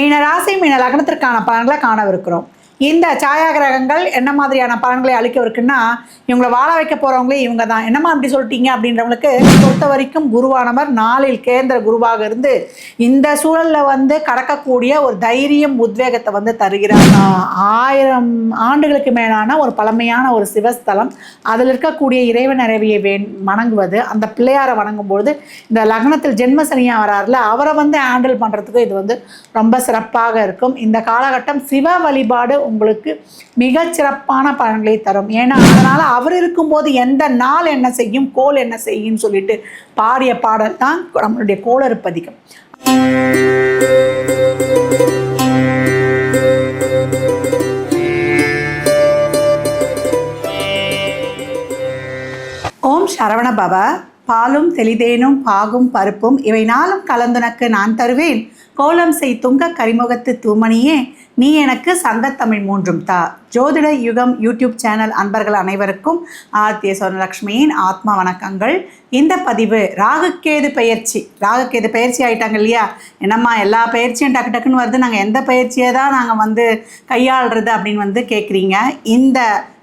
மீன ராசி மீன லக்னத்திற்கான பலன்களை காணவிருக்கிறோம். இந்த சாயா கிரகங்கள் என்ன மாதிரியான பலன்களை அளிக்கவிருக்குன்னா, இவங்களை வாழ வைக்க போகிறவங்களே இவங்க தான். என்னம்மா அப்படி சொல்லிட்டீங்க அப்படின்றவங்களுக்கு பொறுத்த வரைக்கும் குருவானவர் 4இல் கேந்திர குருவாக இருந்து இந்த சூழலில் கடக்கக்கூடிய ஒரு தைரியம் உத்வேகத்தை தருகிறார். 1000 ஆண்டுகளுக்கு மேலான ஒரு பழமையான ஒரு சிவஸ்தலம், அதில் இருக்கக்கூடிய இறைவன் நிறைவியை வணங்குவது, அந்த பிள்ளையாரை வணங்கும்பொழுது இந்த லக்னத்தில் ஜென்மசனியாக வராருல அவரை ஹேண்டில் பண்ணுறதுக்கு இது ரொம்ப சிறப்பாக இருக்கும். இந்த காலகட்டம் சிவ வழிபாடு உங்களுக்கு மிகச் சிறப்பான பலன்களை தரும். ஏன்னா அதனால் அவர் இருக்கும்போது எந்த நாள் என்ன செய்யும், கோள் என்ன செய்யும் சொல்லிட்டு பாடிய பாடல் தான் நம்மளுடைய கோளறுப்பதிகம். ஓம் சரவண பவ. பாலும் தெளிதேனும் பாகும் பருப்பும் இவை நாளும் கலந்துனக்கு நான் தருவேன். கோலம் செய் துங்க கரிமுகத்து தூமணியே நீ எனக்கு சங்கத்தமிழ் 3 தா. ஜோதிட யுகம் யூடியூப் சேனல் அன்பர்கள் அனைவருக்கும் ஆர்த்திய சொர்ணலக்ஷ்மியின் ஆத்மா வணக்கங்கள். இந்த பதிவு ராகுகேது பயிற்சி ஆகிட்டாங்க இல்லையா? என்னம்மா எல்லா பயிற்சியும் டக்கு டக்குன்னு வருது, நாங்கள் எந்த பயிற்சியை தான் நாங்கள் கையாளுறது அப்படின்னு கேட்குறீங்க. இந்த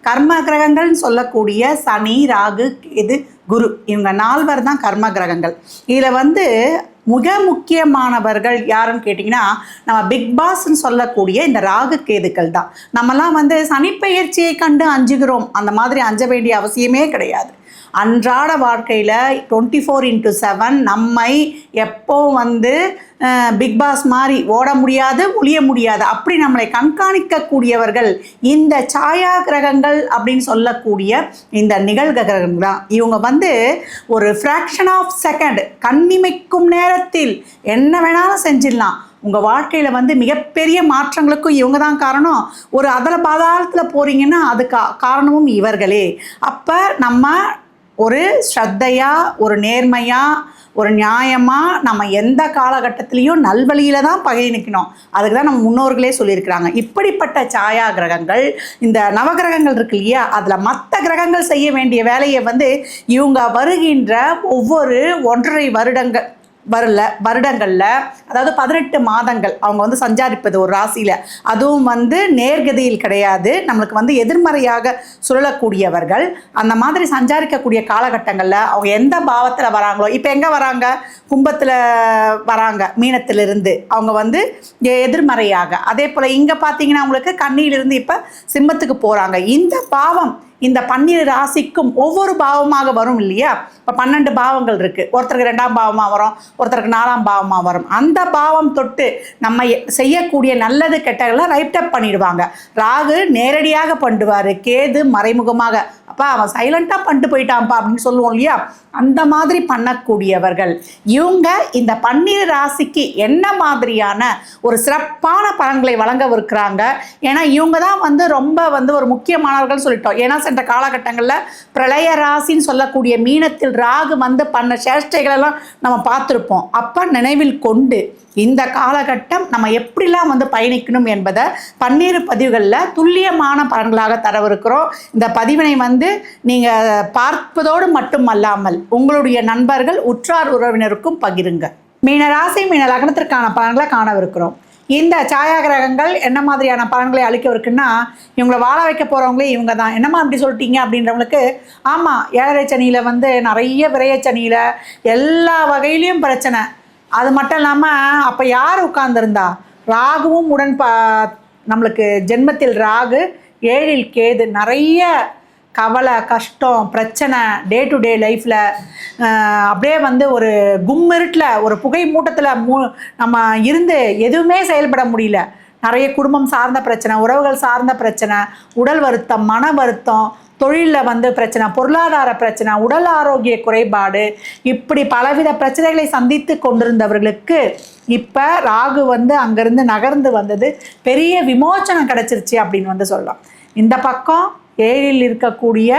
கர்ம கிரகங்கள்னு சொல்லக்கூடிய சனி, ராகு, கேது, குரு இவங்க 4 தான் கர்ம கிரகங்கள். இதில் மிக முக்கியமானவர்கள் யாருன்னு கேட்டிங்கன்னா, நம்ம பிக் பாஸ்ன்னு சொல்லக்கூடிய இந்த ராகு கேதுக்கள் தான். நம்மலாம் சனிப்பெயர்ச்சியை கண்டு அஞ்சுகிறோம், அந்த மாதிரி அஞ்ச வேண்டிய அவசியமே கிடையாது. அன்றாட வாழ்க்கையில் 24/7 நம்மை எப்போ பிக் பாஸ் மாதிரி ஓட முடியாது, ஒளிய முடியாது, அப்படி நம்மளை கண்காணிக்கக்கூடியவர்கள் இந்த சாயா கிரகங்கள் அப்படின்னு சொல்லக்கூடிய இந்த நிகழ்கிரகங்கள் தான். இவங்க ஒரு ஃப்ராக்ஷன் ஆஃப் செகண்ட், கண்ணிமைக்கும் நேரத்தில் என்ன வேணாலும் செஞ்சிடலாம். உங்கள் வாழ்க்கையில் மிகப்பெரிய மாற்றங்களுக்கும் இவங்க தான் காரணம். ஒரு அதல பாதாளத்தில் போகிறீங்கன்னா அதுக்கு காரணமும் இவர்களே. அப்போ நம்ம ஒரு ஸ்ரத்தையாக, ஒரு நேர்மையாக, ஒரு நியாயமாக நம்ம எந்த காலகட்டத்திலையும் நல்வழியில் தான் பயணிக்கணும். அதுக்கு தான் நம்ம முன்னோர்களே சொல்லியிருக்கிறாங்க. இப்படிப்பட்ட சாயா கிரகங்கள், இந்த நவகிரகங்கள் இருக்கு இல்லையா, அதில் மற்ற கிரகங்கள் செய்ய வேண்டிய வேலையை இவங்க வருகின்ற ஒவ்வொரு 1.5 வருடங்களில், அதாவது 18 மாதங்கள் அவங்க சஞ்சாரிப்பது ஒரு ராசியில், அதுவும் நேர்கதியில் கிடையாது, நம்மளுக்கு எதிர்மறையாக சுழலக்கூடியவர்கள். அந்த மாதிரி சஞ்சாரிக்கக்கூடிய காலகட்டங்களில் அவங்க எந்த பாவத்தில் வராங்களோ, இப்போ எங்கே வராங்க, கும்பத்தில் வராங்க, மீனத்திலிருந்து அவங்க எதிர்மறையாக. அதே போல் இங்கே பார்த்தீங்கன்னா அவங்களுக்கு கன்னியிலிருந்து இப்போ சிம்மத்துக்கு போகிறாங்க. இந்த பாவம் இந்த 12 ராசிக்கும் ஒவ்வொரு பாவமாக வரும் இல்லையா? இப்போ 12 பாவங்கள் இருக்குது. ஒருத்தருக்கு 2ஆம் பாவமாக வரும், ஒருத்தருக்கு 4ஆம் பாவமாக வரும். அந்த பாவம் தொட்டு நம்ம செய்யக்கூடிய நல்லது கெட்டதெல்லாம் ரைட் அப் பண்ணிடுவாங்க. ராகு நேரடியாக பண்ணுவார், கேது மறைமுகமாக. அப்போ அவன் சைலண்ட்டாக பண்ணிட்டு போயிட்டான்ப்பா அப்படின்னு சொல்லுவோம் இல்லையா? அந்த மாதிரி பண்ணக்கூடியவர்கள் இவங்க. இந்த 12 ராசிக்கு என்ன மாதிரியான ஒரு சிறப்பான பலன்களை வழங்கவிருக்கிறாங்க? ஏன்னா இவங்க தான் ரொம்ப ஒரு முக்கியமானவர்கள் சொல்லிட்டோம். ஏன்னா சென்ற காலகட்டங்களில் பிரளய ராசின்னு சொல்லக்கூடிய மீனத்தில் ராகு பண்ண சேஷ்டைகளெல்லாம் நம்ம பார்த்துருப்போம். அப்போ நினைவில் கொண்டு இந்த காலகட்டம் நம்ம எப்படிலாம் பயணிக்கணும் என்பதை 12 பதிவுகளில் துல்லியமான பலன்களாக தரவிருக்கிறோம். இந்த பதிவினை நீங்கள் பார்ப்பதோடு மட்டுமல்லாமல் உங்களுடைய நண்பர்கள், உற்றார் உறவினருக்கும் பகிருங்க. மீனராசி மீன லக்னத்திற்கான பலன்களை காணவிருக்கிறோம். இந்த சாயா கிரகங்கள் என்ன மாதிரியான பலன்களை அளிக்கவிருக்குன்னா, இவங்களை வாழ வைக்க போகிறவங்களே இவங்க தான். என்னம்மா அப்படி சொல்லிட்டீங்க அப்படின்றவங்களுக்கு, ஆமாம், 7.5 சனியில் நிறைய விரயச்சனியில் எல்லா வகையிலையும் பிரச்சனை. அது மட்டும் இல்லாமல் அப்போ யார் உட்கார்ந்துருந்தா, ராகுவும் நம்மளுக்கு ஜென்மத்தில் ராகு, 7இல் கேது, நிறைய கவலை, கஷ்டம், பிரச்சனை, டே டு டே லைஃப்பில் அப்படியே ஒரு கும்மிருட்டில், ஒரு புகை மூட்டத்தில் நம்ம இருந்து எதுவுமே செயல்பட முடியல. நிறைய குடும்பம் சார்ந்த பிரச்சனை, உறவுகள் சார்ந்த பிரச்சனை, உடல் வருத்தம், மன வருத்தம், தொழிலில் பிரச்சனை, பொருளாதார பிரச்சனை, உடல் ஆரோக்கிய குறைபாடு, இப்படி பலவித பிரச்சனைகளை சந்தித்து கொண்டிருந்தவர்களுக்கு இப்போ ராகு அங்கேருந்து நகர்ந்து வந்தது பெரிய விமோச்சனம் கிடச்சிருச்சு அப்படின்னு சொல்லலாம். இந்த பக்கம் 7இல் இருக்கக்கூடிய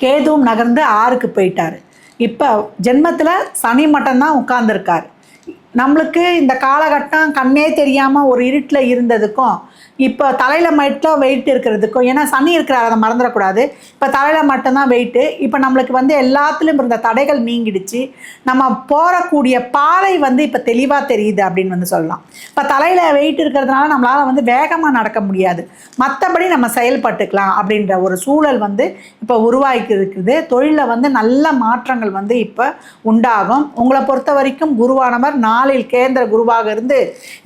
கேதுவும் நகர்ந்து 6க்கு போயிட்டார். இப்போ ஜென்மத்தில் சனி மட்டும்தான் உட்கார்ந்துருக்கார். நம்மளுக்கு இந்த காலகட்டம் கண்ணே தெரியாமல் ஒரு இருட்டில் இருந்ததுக்கும் இப்போ தலையில் மட்டும் வெயிட் இருக்கிறதுக்கும், ஏன்னா சனி இருக்கிறார் அதை மறந்துடக்கூடாது. இப்போ தலையில் மட்டும்தான் வெயிட்டு. இப்போ நம்மளுக்கு வந்து எல்லாத்துலேயும் இருந்த தடைகள் நீங்கிடுச்சு. நம்ம போகக்கூடிய பாதை வந்து இப்போ தெளிவாக தெரியுது அப்படின்னு வந்து சொல்லலாம். இப்போ தலையில் வெயிட் இருக்கிறதுனால நம்மளால் வந்து வேகமாக நடக்க முடியாது, மற்றபடி நம்ம செயல்பட்டுக்கலாம் அப்படின்ற ஒரு சூழல் வந்து இப்போ உருவாக்கி இருக்குது. தொழிலில் வந்து நல்ல மாற்றங்கள் வந்து இப்போ உண்டாகும். உங்களை பொறுத்த வரைக்கும் குருவானவர் 4இல் கேந்திர குருவாக இருந்து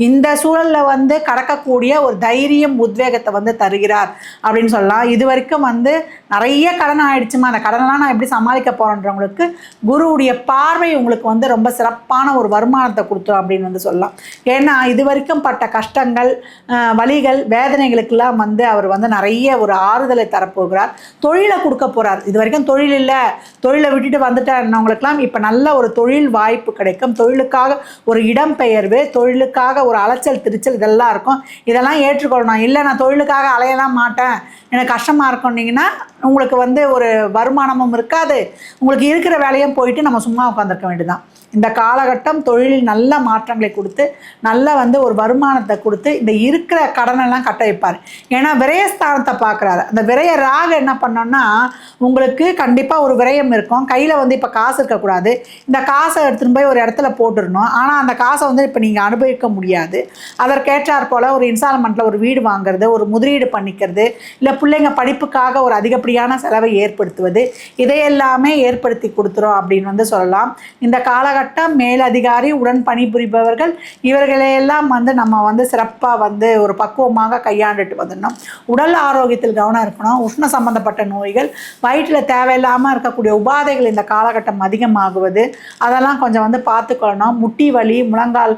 இந்த சூழலில் வந்து கடக்கக்கூடிய ஒரு தைரியம் உத்வேகத்தை வந்து தருகிறார் அப்படின்னு சொல்லலாம். இது வரைக்கும் வந்து நிறைய கடன் ஆயிடுச்சுமா, அந்த கடனெல்லாம் நான் எப்படி சமாளிக்க போகிறேன்றவங்களுக்கு குருவுடைய பார்வை உங்களுக்கு வந்து ரொம்ப சிறப்பான ஒரு வருமானத்தை கொடுத்தோம் அப்படின்னு வந்து சொல்லலாம். ஏன்னா இது வரைக்கும் பட்ட கஷ்டங்கள், வலிகள், வேதனைகளுக்கெல்லாம் வந்து அவர் வந்து நிறைய ஒரு ஆறுதலை தரப்போகிறார். தொழிலை கொடுக்க போகிறார். இது வரைக்கும் தொழில் இல்லை, தொழிலை விட்டுட்டு வந்துட்டவங்களுக்கெல்லாம் இப்போ நல்ல ஒரு தொழில் வாய்ப்பு கிடைக்கும். தொழிலுக்காக ஒரு இடம்பெயர்வு, தொழிலுக்காக ஒரு அலைச்சல் திருச்சல் இதெல்லாம் இருக்கும். இதெல்லாம் ஏற்றுக்கொள்ளணும். இல்லை நான் தொழிலுக்காக அலையலாம் மாட்டேன், எனக்கு கஷ்டமாக இருக்கும்னீங்கன்னா உங்களுக்கு வந்து ஒரு வருமானமும் இருக்காது. உங்களுக்கு இருக்கிற வேலையும் போயிட்டு நம்ம சும்மா உட்காந்துருக்க வேண்டியதுதான். இந்த காலகட்டம் தொழிலில் நல்ல மாற்றங்களை கொடுத்து நல்ல வந்து ஒரு வருமானத்தை கொடுத்து இந்த இருக்கிற கடனெல்லாம் கட்ட வைப்பார். ஏன்னா விரயஸ்தானத்தை பார்க்குறாரு. அந்த விரய ராக என்ன பண்ணோன்னா உங்களுக்கு கண்டிப்பாக ஒரு விரயம் இருக்கும். கையில் வந்து இப்போ காசு இருக்கக்கூடாது. இந்த காசை எடுத்துகிட்டு போய் ஒரு இடத்துல போட்டுடணும். ஆனால் அந்த காசை வந்து இப்போ நீங்கள் அனுபவிக்க முடியாது. அதற்கேற்றாற் போல் ஒரு இன்ஸ்டால்மெண்ட்டில் ஒரு வீடு வாங்குறது, ஒரு முதலீடு பண்ணிக்கிறது, இல்லை பிள்ளைங்க படிப்புக்காக ஒரு அதிகப்படியான செலவை ஏற்படுத்துவது, இதையெல்லாமே ஏற்படுத்தி கொடுத்துரும் அப்படின்னு வந்து சொல்லலாம். இந்த காலகட்டம் மேலதிகாரி, உடன் பணிபுரிபவர்கள் இவர்களையெல்லாம் வந்து நம்ம வந்து சிறப்பாக வந்து ஒரு பக்குவமாக கையாண்டுட்டு வந்துடணும். உடல் ஆரோக்கியத்தில் கவனம் இருக்கணும். உஷ்ண சம்பந்தப்பட்ட நோய்கள், வயிற்றில் தேவையில்லாமல் இருக்கக்கூடிய உபாதைகள் இந்த காலகட்டம் அதிகமாகுவது, அதெல்லாம் கொஞ்சம் வந்து பார்த்துக்கொள்ளணும். முட்டி வலி, முழங்கால்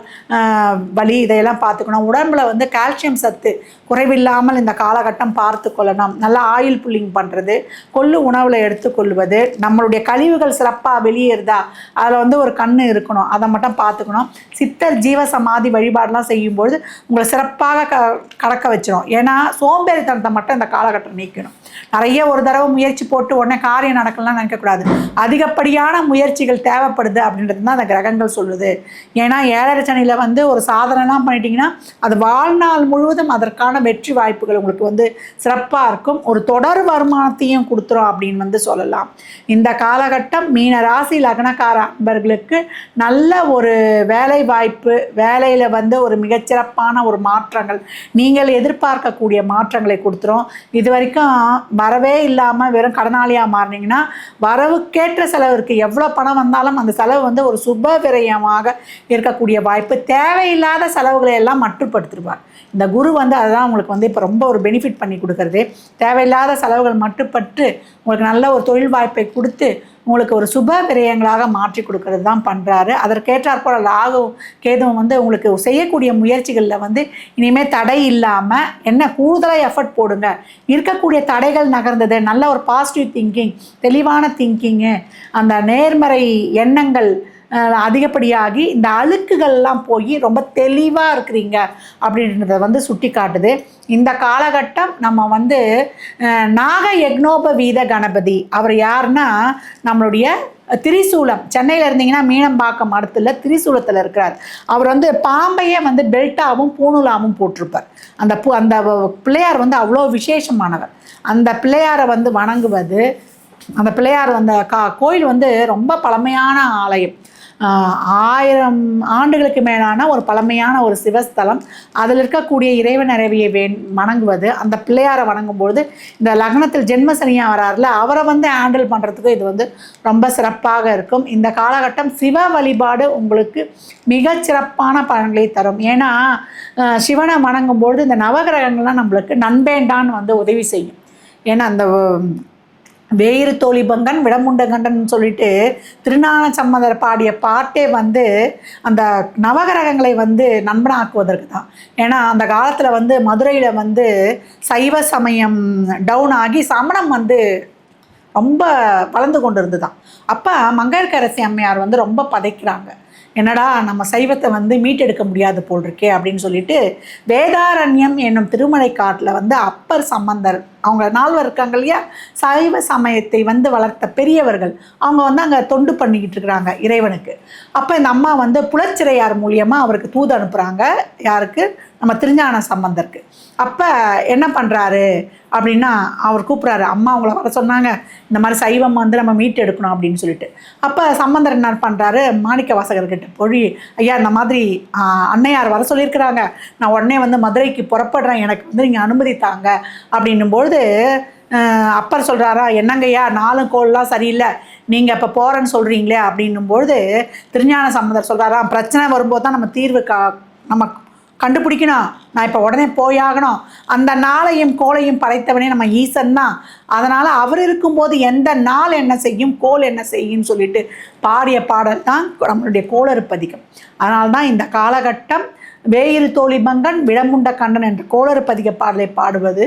வலி இதையெல்லாம் பார்த்துக்கணும். உடம்புல வந்து கால்சியம் சத்து குறைவில்லாமல் இந்த காலகட்டம் பார்த்து கொள்ளணும். நல்லா ஆயில் புல்லிங் பண்ணுறது, கொள்ளு உணவில் எடுத்துக்கொள்வது, நம்மளுடைய கழிவுகள் சிறப்பாக வெளியேறுதா அதில் வந்து ஒரு கண் இருக்கணும், அதை மட்டும் பார்த்துக்கணும். சித்தர் ஜீவ சமாதி வழிபாடெலாம் செய்யும்பொழுது உங்களை சிறப்பாக கடக்க வச்சிடும். ஏன்னா சோம்பேறித்தனத்தை மட்டும் இந்த காலகட்டம் நீக்கணும். நிறைய ஒரு தடவை முயற்சி போட்டு உடனே காரியம் நடக்கலாம்னு நினைக்கக்கூடாது. அதிகப்படியான முயற்சிகள் தேவைப்படுது அப்படின்றது தான் அந்த கிரகங்கள் சொல்லுது. ஏன்னா 7.5 சனியில் வந்து ஒரு சாதனைலாம் பண்ணிட்டீங்கன்னா அது வாழ்நாள் முழுவதும் அதற்கான வெற்றி வாய்ப்புகள் உங்களுக்கு வந்து சிறப்பாக இருக்கும். ஒரு தொடர் வருமானத்தையும் கொடுத்துரும் அப்படின்னு வந்து சொல்லலாம். இந்த காலகட்டம் மீன ராசி லக்னக்கார அன்பர்களுக்கு நல்ல ஒரு வேலை வாய்ப்பு, வேலையில் வந்து ஒரு மிகச்சிறப்பான ஒரு மாற்றங்கள், நீங்கள் எதிர்பார்க்கக்கூடிய மாற்றங்களை கொடுத்துரும். இது வரைக்கும் வரவே இல்லாமல் வெறும் கடனாளியாக மாறினீங்கன்னா வரவுக்கேற்ற செலவு இருக்குது. எவ்வளோ பணம் வந்தாலும் அந்த செலவு வந்து ஒரு சுப விரயமாக இருக்கக்கூடிய வாய்ப்பு. தேவையில்லாத செலவுகளை எல்லாம் மட்டுப்படுத்திடுவார். இந்த குரு வந்து அதுதான் உங்களுக்கு வந்து இப்போ ரொம்ப ஒரு பெனிஃபிட் பண்ணி கொடுக்குறது. தேவையில்லாத செலவுகள் மட்டுப்பட்டு உங்களுக்கு நல்ல ஒரு தொழில் வாய்ப்பை கொடுத்து உங்களுக்கு ஒரு சுப விரயங்களாக மாற்றி கொடுக்கறது தான் பண்ணுறாரு. அதற்கேற்றாற்போல் ராகு கேதுவும் வந்து உங்களுக்கு செய்யக்கூடிய முயற்சிகளில் வந்து இனிமேல் தடை இல்லாமல் என்ன கூடுதலாக எஃபர்ட் போடுங்க. இருக்கக்கூடிய தடைகள் நகர்ந்தது, நல்ல ஒரு பாசிட்டிவ் திங்கிங், தெளிவான திங்கிங்கு, அந்த நேர்மறை எண்ணங்கள் அதிகப்படியாகி இந்த அழுக்குகள்லாம் போய் ரொம்ப தெளிவாக இருக்கிறீங்க அப்படின்றத வந்து சுட்டி காட்டுது. இந்த காலகட்டம் நம்ம வந்து நாக யக்னோபவீத கணபதி, அவர் யாருன்னா நம்மளுடைய திரிசூலம், சென்னையில் இருந்தீங்கன்னா மீனம்பாக்கம் அடுத்துல திரிசூலத்தில் இருக்கிறார். அவர் வந்து பாம்பையே வந்து பெல்ட்டாகவும் பூணுலாவும் போட்டிருப்பார். அந்த பிள்ளையார் வந்து அவ்வளோ விசேஷமானவர். அந்த பிள்ளையாரை வந்து வணங்குவது, அந்த பிள்ளையார் அந்த கோயில் வந்து ரொம்ப பழமையான ஆலயம். 1000 ஆண்டுகளுக்கு மேலான ஒரு பழமையான ஒரு சிவஸ்தலம். அதில் இருக்கக்கூடிய இறைவன் நிறைவியை வணங்குவது, அந்த பிள்ளையாரை வணங்கும்போது இந்த லக்னத்தில் ஜென்மசனியாக வராருல அவரை வந்து ஹேண்டில் பண்ணுறதுக்கு இது வந்து ரொம்ப சிறப்பாக இருக்கும். இந்த காலகட்டம் சிவ வழிபாடு உங்களுக்கு மிகச்சிறப்பான பலன்களை தரும். ஏன்னா சிவனை வணங்கும்போது இந்த நவகிரகங்கள்லாம் நம்மளுக்கு நண்பேண்டான்னு வந்து உதவி செய்யும். ஏன்னா அந்த வேயிறு தோழிபங்கன் விடமுண்டகண்டன் சொல்லிட்டு திருஞான சம்பந்தர் பாடிய பாட்டே வந்து அந்த நவகிரகங்களை வந்து நண்பனாக்குவதற்கு தான். ஏன்னா அந்த காலத்தில் வந்து மதுரையில் வந்து சைவ சமயம் டவுன் ஆகி சமணம் வந்து ரொம்ப வளர்ந்து கொண்டு இருந்துதான். அப்போ மங்கையர்க்கரசி அம்மையார் வந்து ரொம்ப பதைக்கிறாங்க. என்னடா நம்ம சைவத்தை வந்து மீட்டெடுக்க முடியாது போல் இருக்கே அப்படின்னு சொல்லிட்டு வேதாரண்யம் என்னும் திருமலை காட்டில் வந்து அப்பர் சம்பந்தர் அவங்க நால்வர் இருக்காங்க இல்லையா, சைவ சமயத்தை வந்து வளர்த்த பெரியவர்கள் அவங்க வந்து அங்கே தொண்டு பண்ணிக்கிட்டு இருக்கிறாங்க இறைவனுக்கு. அப்போ இந்த அம்மா வந்து புலச்சிறையார் மூலியமாக அவருக்கு தூது அனுப்புகிறாங்க. யாருக்கு? நம்ம திருஞான சம்பந்தருக்கு. அப்போ என்ன பண்ணுறாரு அப்படின்னா, அவர் கூப்பிட்றாரு, அம்மா அவங்கள வர சொன்னாங்க, இந்த மாதிரி சைவம் வந்து நம்ம மீட்டு எடுக்கணும் அப்படின்னு சொல்லிட்டு. அப்போ சம்பந்தர் என்ன பண்ணுறாரு, மாணிக்க வாசகர்கிட்ட போய், ஐயா இந்த மாதிரி அன்னையார் வர சொல்லியிருக்கிறாங்க, நான் உடனே வந்து மதுரைக்கு புறப்படுறேன், எனக்கு வந்து நீங்கள் அனுமதி தாங்க அப்படின்னும்பொழுது அப்பர் சொல்கிறாரா, என்னங்கய்யா நாளும் கோல்லாம் சரியில்லை, நீங்கள் இப்போ போகிறேன்னு சொல்கிறீங்களே அப்படின்னும்பொழுது திருஞான சம்பந்தர் சொல்கிறாரா, பிரச்சனை வரும்போது தான் நம்ம தீர்வு நம்ம கண்டுபிடிக்கணும், நான் இப்போ உடனே போயாகணும், அந்த நாளையும் கோளையும் படைத்தவனே நம்ம ஈசன் தான், அதனால் அவர் இருக்கும்போது எந்த நாள் என்ன செய்யும் கோள் என்ன செய்யும்னு சொல்லிட்டு பாடிய பாடல் தான் நம்மளுடைய கோளறுப்பதிகம். அதனால தான் இந்த காலகட்டம் வேயிறு தோழிபங்கன் விடமுண்ட கண்டன் என்ற கோளறுப்பதிக பாடலை பாடுவது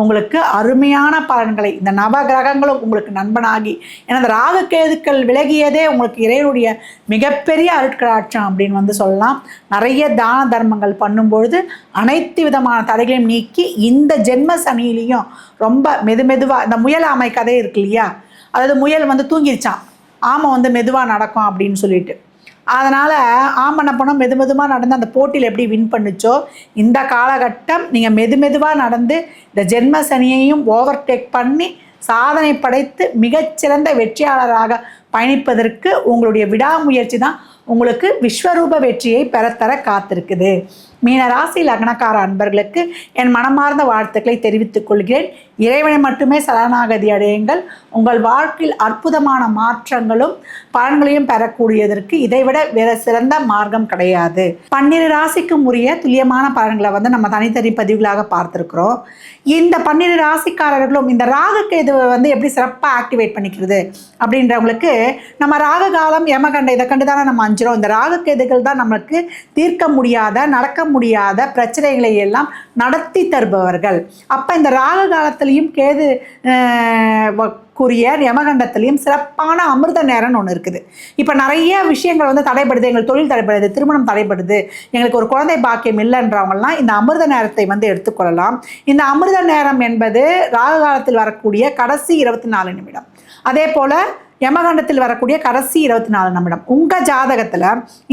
உங்களுக்கு அருமையான பலன்களை, இந்த நவ கிரகங்களும் உங்களுக்கு நண்பனாகி, ஏன்னா இந்த ராகக்கேதுக்கள் விலகியதே உங்களுக்கு இறைவனுடைய மிகப்பெரிய அருட்கடாட்சம் அப்படின்னு வந்து சொல்லலாம். நிறைய தான தர்மங்கள் பண்ணும்பொழுது அனைத்து விதமான தடைகளையும் நீக்கி இந்த ஜென்ம சனியிலையும் ரொம்ப மெதுவாக, இந்த முயல் ஆமை கதை இருக்கு இல்லையா, அதாவது முயல் வந்து தூங்கிருச்சான், ஆமை வந்து மெதுவாக நடக்கும் அப்படின்னு சொல்லிட்டு. அதனால் ஆமனை பணம் மெதுவாக நடந்து அந்த போட்டியில் எப்படி வின் பண்ணுச்சோ, இந்த காலகட்டம் நீங்கள் மெதுவாக நடந்து இந்த ஜென்ம சனியையும் ஓவர்டேக் பண்ணி சாதனை படைத்து மிகச்சிறந்த வெற்றியாளராக பயணிப்பதற்கு உங்களுடைய விடாமுயற்சி தான் உங்களுக்கு விஸ்வரூப வெற்றியை பெறத்தர காத்திருக்குது. மீனராசி லக்னக்கார அன்பர்களுக்கு என் மனமார்ந்த வாழ்த்துக்களை தெரிவித்துக் கொள்கிறேன். இறைவனை மட்டுமே சரணாகதி அடையுங்கள். உங்கள் வாழ்க்கையில் அற்புதமான மாற்றங்களும் பலன்களையும் பெறக்கூடியதற்கு இதைவிட வேறு சிறந்த மார்க்கம் கிடையாது. 12 ராசிக்கும் உரிய துல்லியமான பலன்களை வந்து நம்ம தனித்தனி பதிவுகளாக பார்த்துருக்குறோம். இந்த 12 ராசிக்காரர்களும் இந்த ராகக்கேதுவை வந்து எப்படி சிறப்பாக ஆக்டிவேட் பண்ணிக்கிறது அப்படின்றவங்களுக்கு, நம்ம ராக காலம் யமகண்ட இதை கண்டு தானே நம்ம அஞ்சுறோம். இந்த ராகக்கேதுகள் தான் நம்மளுக்கு தீர்க்க முடியாத நடக்க முடியாத பிரச்சனைகளை எல்லாம் நடத்தி தருபவர்கள். அப்போ இந்த ராக காலத்திலையும் கேது கூறிய யமகண்டத்திலையும் சிறப்பான அமிர்த நேரம்னு ஒன்று இருக்குது. இப்போ நிறைய விஷயங்கள் வந்து தடைபடுது, எங்களுக்கு தொழில் தடைபடுது, திருமணம் தடைபடுது, எங்களுக்கு ஒரு குழந்தை பாக்கியம் இல்லைன்றவங்கலாம் இந்த அமிர்த நேரத்தை வந்து எடுத்துக்கொள்ளலாம். இந்த அமிர்த நேரம் என்பது ராகு காலத்தில் வரக்கூடிய கடைசி 24 நிமிடம், அதே போல் யமகண்டத்தில் வரக்கூடிய கடைசி 24 நிமிடம். உங்கள் ஜாதகத்தில்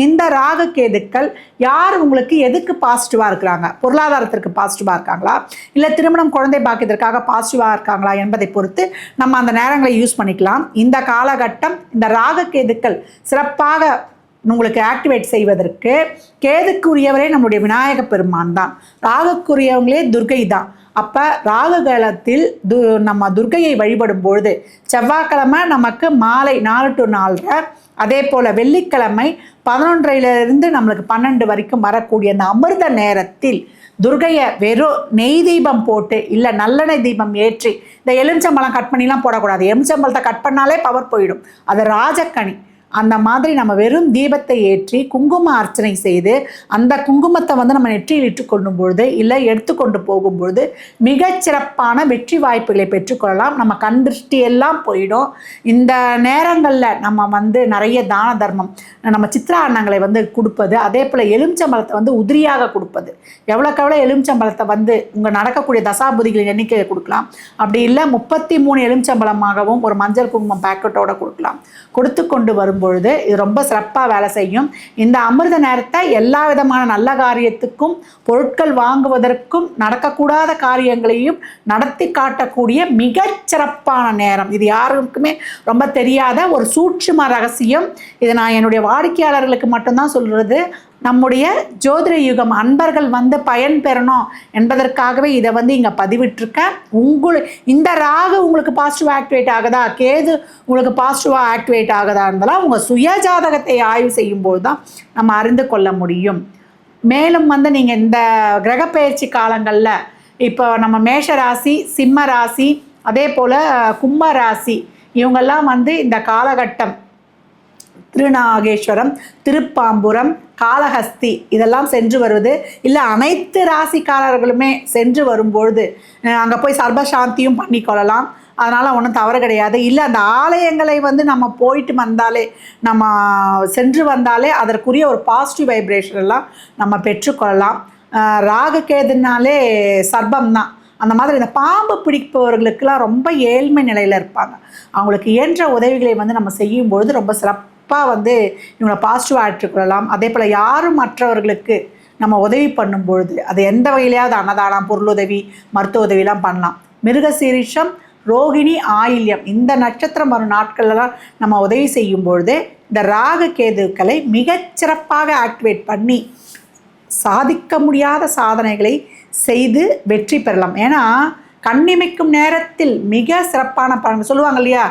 இந்த ராகக்கேதுக்கள் யார் உங்களுக்கு எதுக்கு பாசிட்டிவாக இருக்கிறாங்க, பொருளாதாரத்திற்கு பாசிட்டிவாக இருக்காங்களா, இல்லை திருமணம் குழந்தை பாக்கியத்திற்காக பாசிட்டிவாக இருக்காங்களா என்பதை பொறுத்து நம்ம அந்த நேரங்களை யூஸ் பண்ணிக்கலாம். இந்த காலகட்டம் இந்த ராகக்கேதுக்கள் சிறப்பாக உங்களுக்கு ஆக்டிவேட் செய்வதற்கு கேதுக்குரியவரே நம்மளுடைய விநாயக பெருமான் தான், ராகுக்குரியவங்களே துர்கை தான். அப்போ ராகு காலத்தில் நம்ம துர்கையை வழிபடும் பொழுது செவ்வாய்க்கிழமை நமக்கு மாலை 4 to 4:30, அதே போல் வெள்ளிக்கிழமை 11:00 நம்மளுக்கு 12 வரைக்கும் வரக்கூடிய அந்த அமிர்த நேரத்தில் துர்கையை வெறும் நெய் தீபம் போட்டு இல்லை நல்லெண்ணெய் தீபம் ஏற்றி, இந்த எலுமிச்சம்பழம் கட் பண்ணிலாம் போடக்கூடாது, எலுமிச்சம்பழத்தை கட் பண்ணாலே பவர் போயிடும், அது ராஜக்கனி. அந்த மாதிரி நம்ம வெறும் தீபத்தை ஏற்றி குங்கும அர்ச்சனை செய்து அந்த குங்குமத்தை வந்து நம்ம நெற்றியில் இட்டுக்கொள்ளும் பொழுது இல்லை எடுத்துக்கொண்டு போகும்பொழுது மிகச்சிறப்பான வெற்றி வாய்ப்புகளை பெற்றுக்கொள்ளலாம். நம்ம கண் திருஷ்டி எல்லாம் போயிடும். இந்த நேரங்களில் நம்ம வந்து நிறைய தான தர்மம், நம்ம சித்ரா அன்னங்களை வந்து கொடுப்பது, அதே போல் எலுமிச்சம்பழத்தை வந்து உதிரியாக கொடுப்பது, எவ்வளோக்கு எவ்வளோ எலுமிச்சம்பழத்தை வந்து உங்கள் நடக்கக்கூடிய தசாபுதிகளின் எண்ணிக்கையை கொடுக்கலாம். அப்படி இல்லை 33 எலுமிச்சம்பழமாகவும் ஒரு மஞ்சள் குங்குமம் பேக்கெட்டோட கொடுக்கலாம். கொடுத்து கொண்டு வரும் பொழுது இது ரொம்ப சிறப்பாக வேலை செய்யும். இந்த அமிர்த நேரத்தை எல்லா விதமான நல்ல காரியத்துக்கும், பொருட்கள் வாங்குவதற்கும், நடக்கக்கூடாத காரியங்களையும் நடத்தி காட்டக்கூடிய மிகச்சிறப்பான நேரம். இது யாருக்குமே ரொம்ப தெரியாத ஒரு சூட்சும ரகசியம். இது நான் என்னுடைய வாடிக்கையாளர்களுக்கு மட்டும்தான் சொல்கிறது. நம்முடைய ஜோதிட யுகம் அன்பர்கள் வந்து பயன் பெறணும் என்பதற்காகவே இதை வந்து இங்கே பதிவிட்டிருக்கேன். இந்த ராகு உங்களுக்கு பாசிட்டிவாக ஆக்டிவேட் ஆகுதா, கேது உங்களுக்கு பாசிட்டிவாக ஆக்டிவேட் ஆகுதா இருந்தாலும் உங்கள் சுய ஜாதகத்தை ஆய்வு செய்யும்போது தான் நம்ம அறிந்து கொள்ள முடியும். மேலும் வந்து நீங்கள் இந்த கிரகப்பெயர்ச்சி காலங்களில் இப்போ நம்ம மேஷ ராசி, சிம்ம ராசி, அதே போல் கும்ப ராசி இவங்கெல்லாம் வந்து இந்த காலகட்டம் திருநாகேஸ்வரம், திருப்பாம்புரம், காளஹஸ்தி இதெல்லாம் சென்று வருவது, இல்லை அனைத்து ராசிக்காரர்களுமே சென்று வரும்பொழுது அங்கே போய் சர்வசாந்தியும் பண்ணிக்கொள்ளலாம். அதனால் ஒன்றும் தவறு கிடையாது. இல்லை அந்த ஆலயங்களை வந்து நம்ம போயிட்டு வந்தாலே, நம்ம சென்று வந்தாலே அதற்குரிய ஒரு பாசிட்டிவ் வைப்ரேஷன் எல்லாம் நம்ம பெற்றுக்கொள்ளலாம். ராகு கேதுனாலே சர்ப்பம் தான். அந்த மாதிரி இந்த பாம்பு பிடிப்பவர்களுக்கெல்லாம் ரொம்ப ஏழ்மை நிலையில் இருப்பாங்க. அவங்களுக்கு இயன்ற உதவிகளை வந்து நம்ம செய்யும்பொழுது ரொம்ப சிறப்பாக வந்து இவங்களை பாசிட்டிவாக ஆற்றிக்கொள்ளலாம். அதே போல் யாரும் மற்றவர்களுக்கு நம்ம உதவி பண்ணும்பொழுது அது எந்த வகையிலையாவது அன்னதானம், பொருளுதவி, மருத்துவ உதவிலாம் பண்ணலாம். மிருகசீரிஷம், ரோகிணி, ஆயில்யம் இந்த நட்சத்திரம் வரும் நாட்கள்லாம் நம்ம உதவி செய்யும் பொழுது இந்த ராகு கேதுக்களை மிகச்சிறப்பாக ஆக்டிவேட் பண்ணி சாதிக்க முடியாத சாதனைகளை செய்து வெற்றி பெறலாம். ஏன்னா கண்ணிமைக்கும் நேரத்தில் மிக சிறப்பான பலன் சொல்லுவாங்க இல்லையா,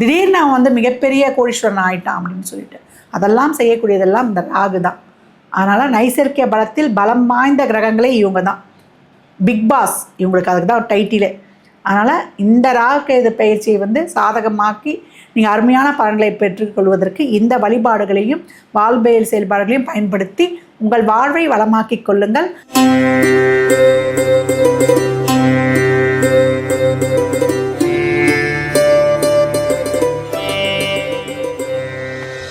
திடீர்னு அவன் வந்து மிகப்பெரிய கோடீஸ்வரன் ஆயிட்டான் அப்படின்னு சொல்லிட்டு, அதெல்லாம் செய்யக்கூடியதெல்லாம் இந்த ராகு தான். அதனால் நைசர்கிய பலத்தில் பலம் வாய்ந்த கிரகங்களே இவங்க தான், பிக் பாஸ் இவங்களுக்கு, அதுக்கு தான் டைட்டிலே. அதனால் இந்த ராகு கேது பயிற்சியை வந்து சாதகமாக்கி நீங்கள் அருமையான பலன்களை பெற்றுக்கொள்வதற்கு இந்த வழிபாடுகளையும் வாழ்வியல் செயல்பாடுகளையும் பயன்படுத்தி உங்கள் வாழ்வை வளமாக்கிக் கொள்ளுங்கள்.